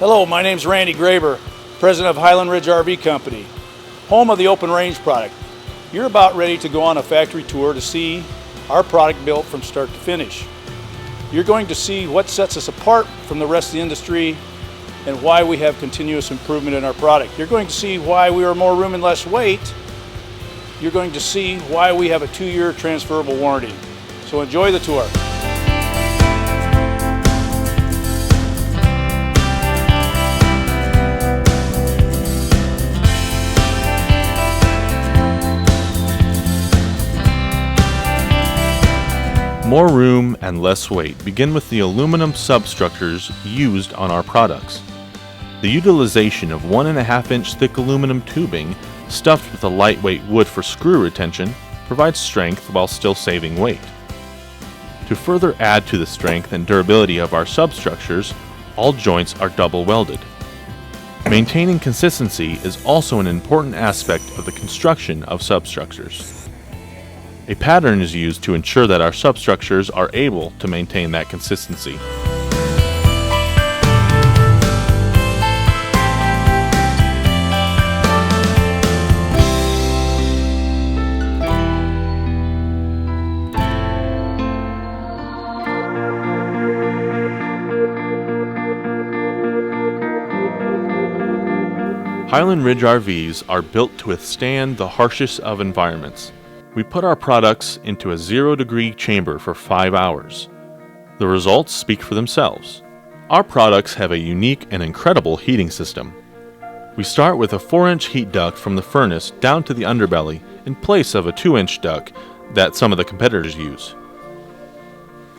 Hello, my name's Randy Graber, president of Highland Ridge RV Company, home of the open range product. You're about ready to go on a factory tour to see our product built from start to finish. You're going to see what sets us apart from the rest of the industry and why we have continuous improvement in our product. You're going to see why we are more room and less weight. You're going to see why we have a 2-year transferable warranty. So enjoy the tour. More room and less weight begin with the aluminum substructures used on our products. The utilization of 1.5-inch thick aluminum tubing stuffed with a lightweight wood for screw retention provides strength while still saving weight. To further add to the strength and durability of our substructures, all joints are double welded. Maintaining consistency is also an important aspect of the construction of substructures. A pattern is used to ensure that our substructures are able to maintain that consistency. Highland Ridge RVs are built to withstand the harshest of environments. We put our products into a 0-degree chamber for 5 hours. The results speak for themselves. Our products have a unique and incredible heating system. We start with a 4-inch heat duct from the furnace down to the underbelly in place of a 2-inch duct that some of the competitors use.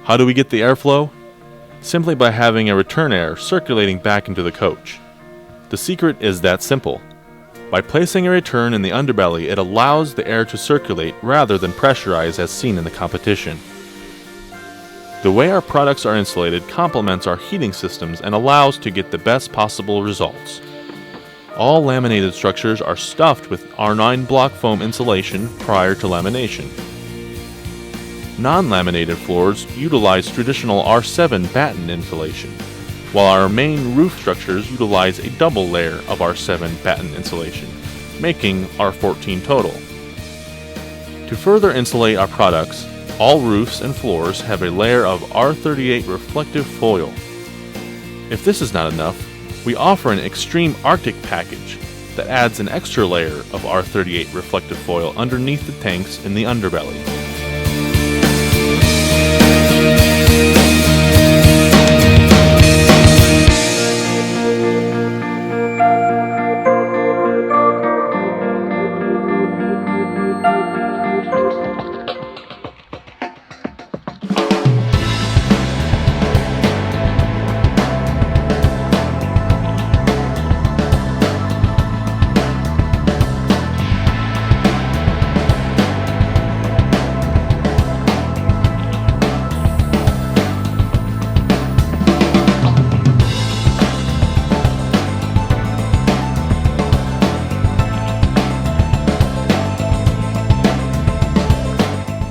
How do we get the airflow? Simply by having a return air circulating back into the coach. The secret is that simple. By placing a return in the underbelly, it allows the air to circulate rather than pressurize as seen in the competition. The way our products are insulated complements our heating systems and allows to get the best possible results. All laminated structures are stuffed with R9 block foam insulation prior to lamination. Non-laminated floors utilize traditional R7 batten insulation, while our main roof structures utilize a double layer of R7 batten insulation, making R14 total. To further insulate our products, all roofs and floors have a layer of R38 reflective foil. If this is not enough, we offer an extreme Arctic package that adds an extra layer of R38 reflective foil underneath the tanks in the underbelly.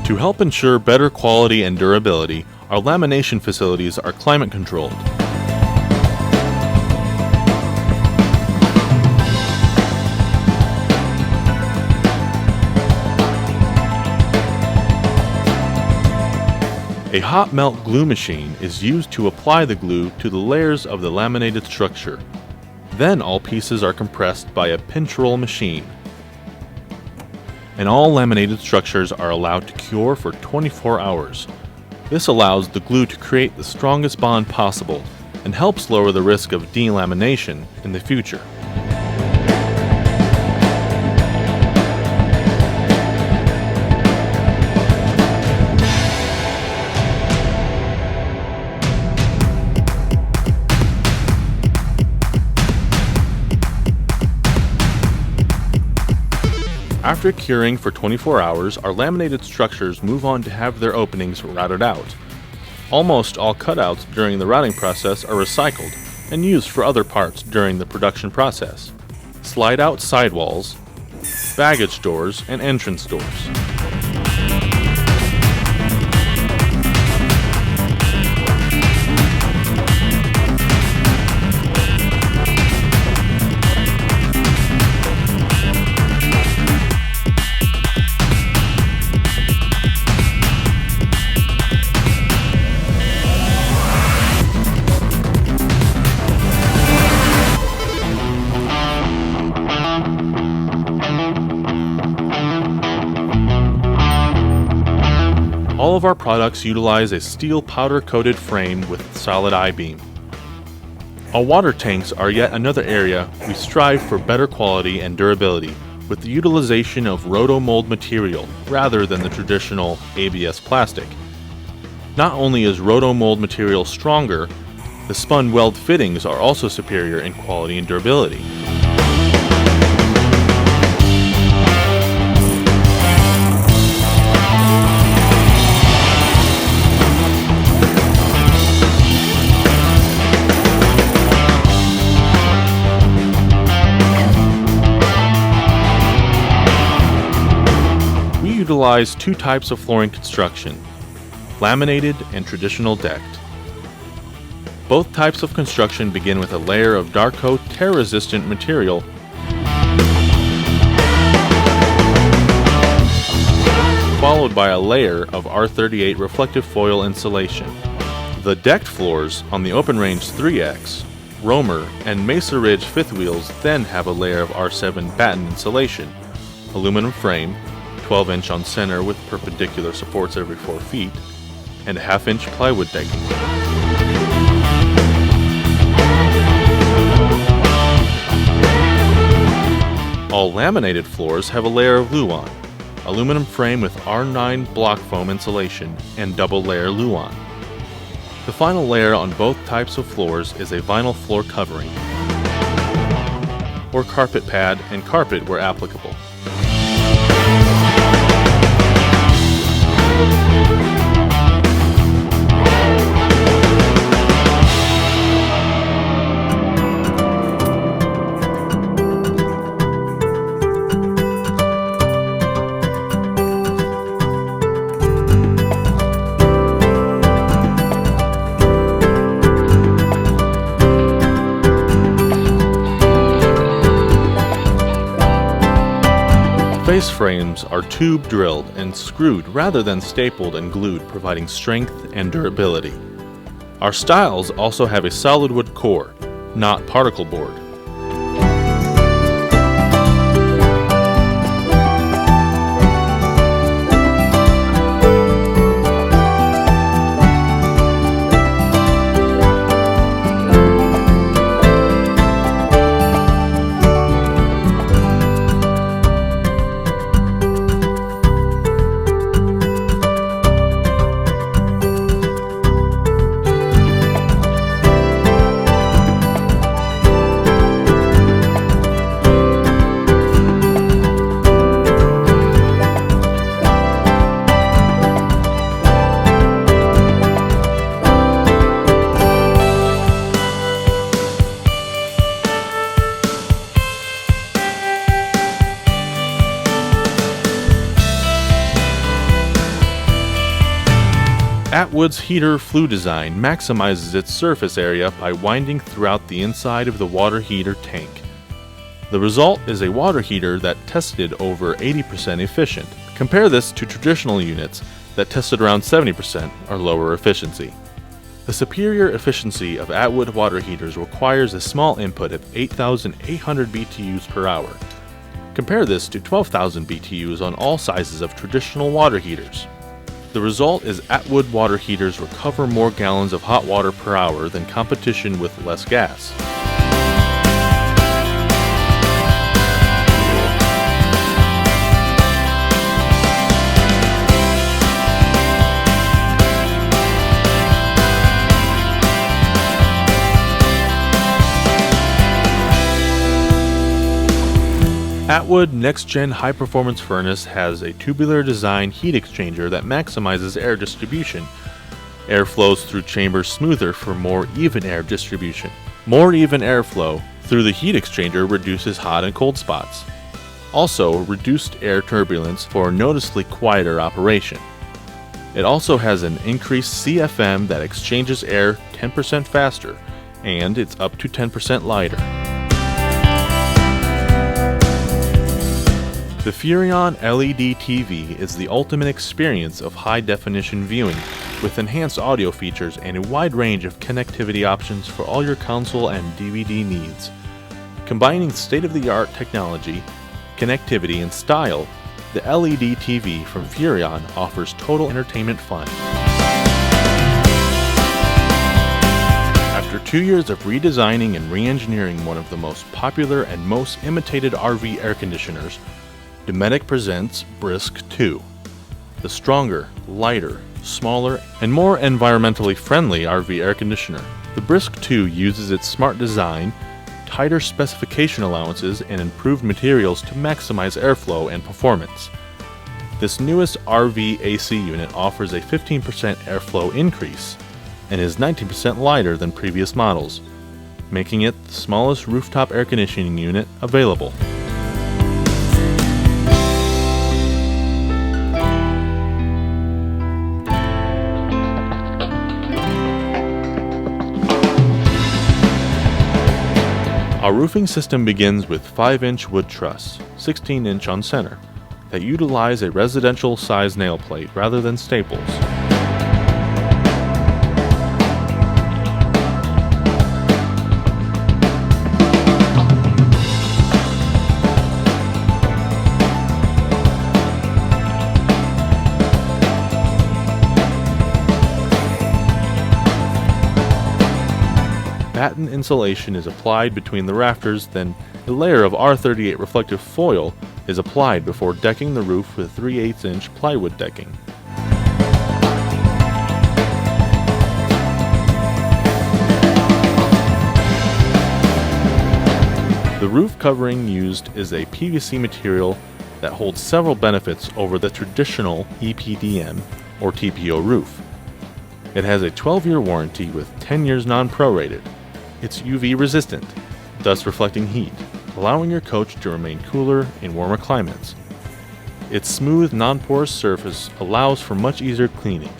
To help ensure better quality and durability, our lamination facilities are climate controlled. A hot melt glue machine is used to apply the glue to the layers of the laminated structure. Then all pieces are compressed by a pinch roll machine. And all laminated structures are allowed to cure for 24 hours. This allows the glue to create the strongest bond possible and helps lower the risk of delamination in the future. After curing for 24 hours, our laminated structures move on to have their openings routed out. Almost all cutouts during the routing process are recycled and used for other parts during the production process. Slide-out sidewalls, baggage doors, and entrance doors. All of our products utilize a steel powder-coated frame with solid I-beam. Our water tanks are yet another area we strive for better quality and durability with the utilization of rotomold material rather than the traditional ABS plastic. Not only is rotomold material stronger, the spun weld fittings are also superior in quality and durability. We utilize two types of flooring construction: laminated and traditional decked. Both types of construction begin with a layer of Darko tear-resistant material followed by a layer of R38 reflective foil insulation. The decked floors on the Open Range 3X, Roamer, and Mesa Ridge fifth wheels then have a layer of R7 batten insulation, aluminum frame, 12-inch on center with perpendicular supports every 4 feet, and a half-inch plywood decking. All laminated floors have a layer of Luan, aluminum frame with R9 block foam insulation, and double-layer Luan. The final layer on both types of floors is a vinyl floor covering, or carpet pad and carpet where applicable. Face frames are tube drilled and screwed rather than stapled and glued, providing strength and durability. Our styles also have a solid wood core, not particle board. Atwood's heater flue design maximizes its surface area by winding throughout the inside of the water heater tank. The result is a water heater that tested over 80% efficient. Compare this to traditional units that tested around 70% or lower efficiency. The superior efficiency of Atwood water heaters requires a small input of 8,800 BTUs per hour. Compare this to 12,000 BTUs on all sizes of traditional water heaters. The result is Atwood water heaters recover more gallons of hot water per hour than competition with less gas. Atwood Next Gen High Performance Furnace has a tubular design heat exchanger that maximizes air distribution. Air flows through chambers smoother for more even air distribution. More even airflow through the heat exchanger reduces hot and cold spots. Also, reduced air turbulence for a noticeably quieter operation. It also has an increased CFM that exchanges air 10% faster, and it's up to 10% lighter. The Furrion LED TV is the ultimate experience of high-definition viewing, with enhanced audio features and a wide range of connectivity options for all your console and DVD needs. Combining state-of-the-art technology, connectivity, and style, the LED TV from Furrion offers total entertainment fun. After 2 years of redesigning and re-engineering one of the most popular and most imitated RV air conditioners, Dometic presents Brisk 2, the stronger, lighter, smaller, and more environmentally friendly RV air conditioner. The Brisk 2 uses its smart design, tighter specification allowances, and improved materials to maximize airflow and performance. This newest RV AC unit offers a 15% airflow increase and is 19% lighter than previous models, making it the smallest rooftop air conditioning unit available. Our roofing system begins with 5-inch wood truss, 16-inch on center, that utilize a residential size nail plate rather than staples. Batten insulation is applied between the rafters, then a layer of R38 reflective foil is applied before decking the roof with 3/8-inch plywood decking. The roof covering used is a PVC material that holds several benefits over the traditional EPDM or TPO roof. It has a 12-year warranty with 10 years non-prorated. It's UV resistant, thus reflecting heat, allowing your coach to remain cooler in warmer climates. Its smooth, non-porous surface allows for much easier cleaning.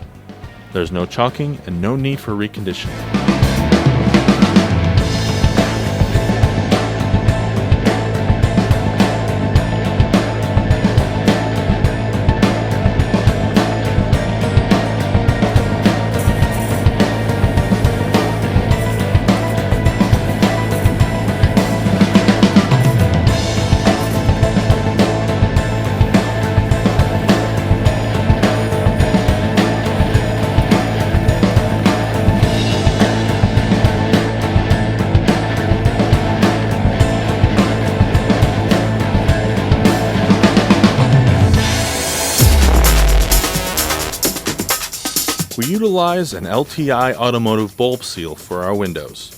There's no chalking and no need for reconditioning. We utilize an LTI Automotive bulb seal for our windows.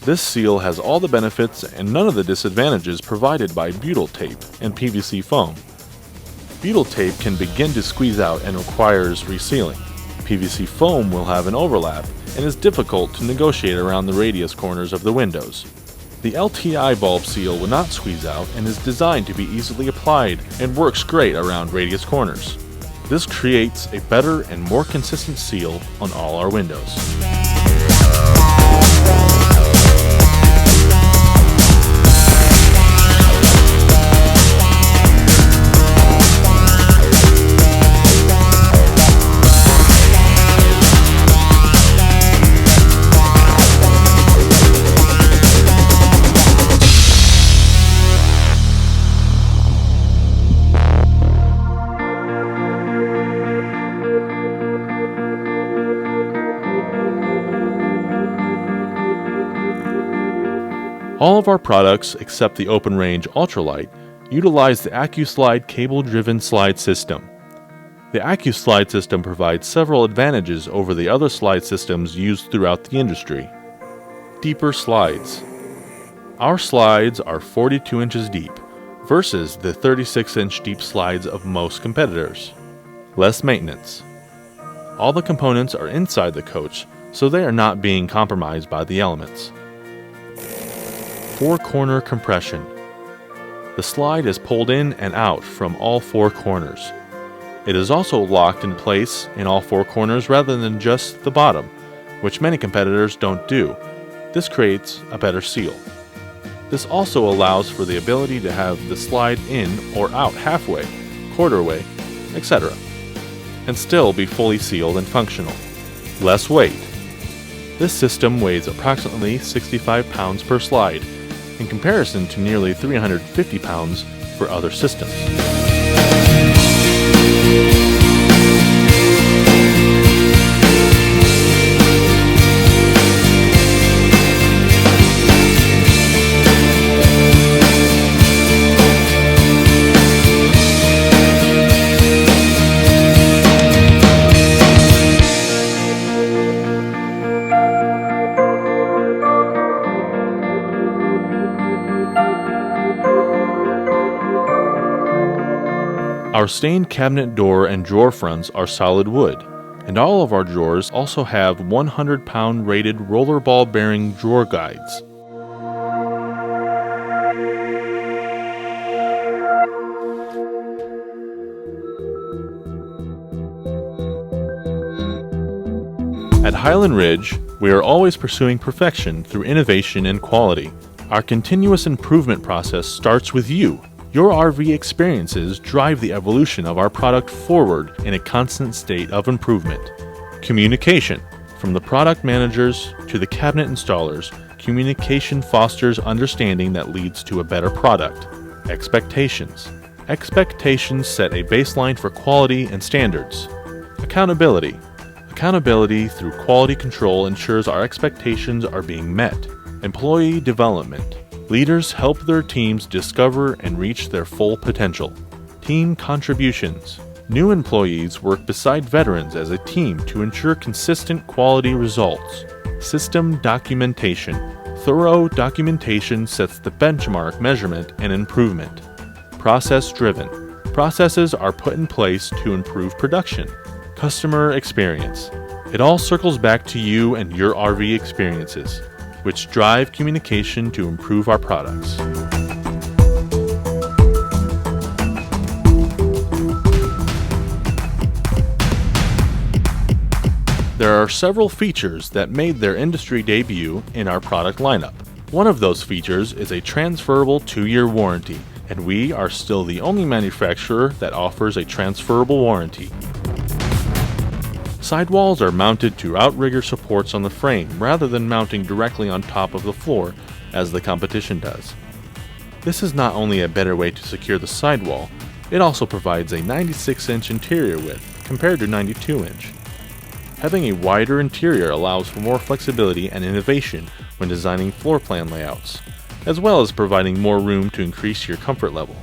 This seal has all the benefits and none of the disadvantages provided by butyl tape and PVC foam. Butyl tape can begin to squeeze out and requires resealing. PVC foam will have an overlap and is difficult to negotiate around the radius corners of the windows. The LTI bulb seal will not squeeze out and is designed to be easily applied and works great around radius corners. This creates a better and more consistent seal on all our windows. All of our products, except the Open Range Ultralight, utilize the AccuSlide cable-driven slide system. The AccuSlide system provides several advantages over the other slide systems used throughout the industry. Deeper slides. Our slides are 42 inches deep, versus the 36-inch deep slides of most competitors. Less maintenance. All the components are inside the coach, so they are not being compromised by the elements. 4-corner compression. The slide is pulled in and out from all 4 corners. It is also locked in place in all 4 corners rather than just the bottom, which many competitors don't do. This creates a better seal. This also allows for the ability to have the slide in or out halfway, quarter way, etc., and still be fully sealed and functional. Less weight. This system weighs approximately 65 pounds per slide, in comparison to nearly 350 pounds for other systems. stained cabinet door and drawer fronts are solid wood, and all of our drawers also have 100-pound rated roller ball bearing drawer guides. At Highland Ridge, we are always pursuing perfection through innovation and quality. Our continuous improvement process starts with you. Your RV experiences drive the evolution of our product forward in a constant state of improvement. Communication. From the product managers to the cabinet installers, communication fosters understanding that leads to a better product. Expectations. Expectations set a baseline for quality and standards. Accountability. Accountability through quality control ensures our expectations are being met. Employee development. Leaders help their teams discover and reach their full potential. Team contributions. New employees work beside veterans as a team to ensure consistent quality results. System documentation. Thorough documentation sets the benchmark measurement and improvement. Process driven. Processes are put in place to improve production. Customer experience. It all circles back to you and your RV experiences, which drive communication to improve our products. There are several features that made their industry debut in our product lineup. One of those features is a transferable 2-year warranty, and we are still the only manufacturer that offers a transferable warranty. Sidewalls are mounted to outrigger supports on the frame rather than mounting directly on top of the floor as the competition does. This is not only a better way to secure the sidewall, it also provides a 96-inch interior width compared to 92-inch. Having a wider interior allows for more flexibility and innovation when designing floor plan layouts, as well as providing more room to increase your comfort level.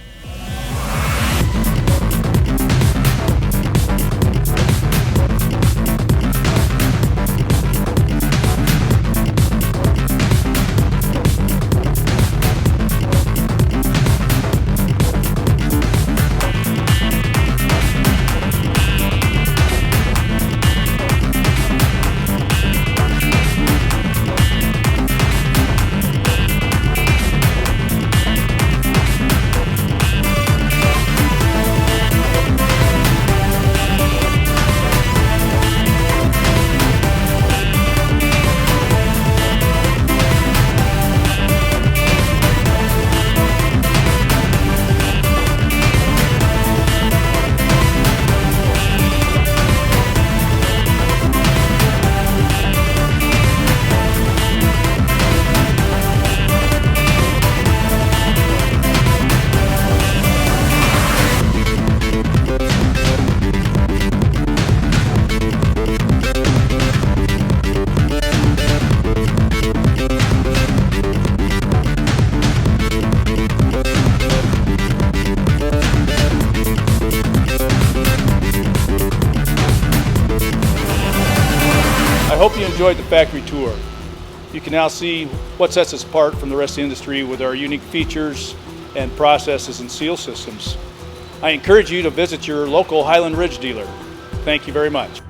I hope you enjoyed the factory tour. You can now see what sets us apart from the rest of the industry with our unique features and processes and seal systems. I encourage you to visit your local Highland Ridge dealer. Thank you very much.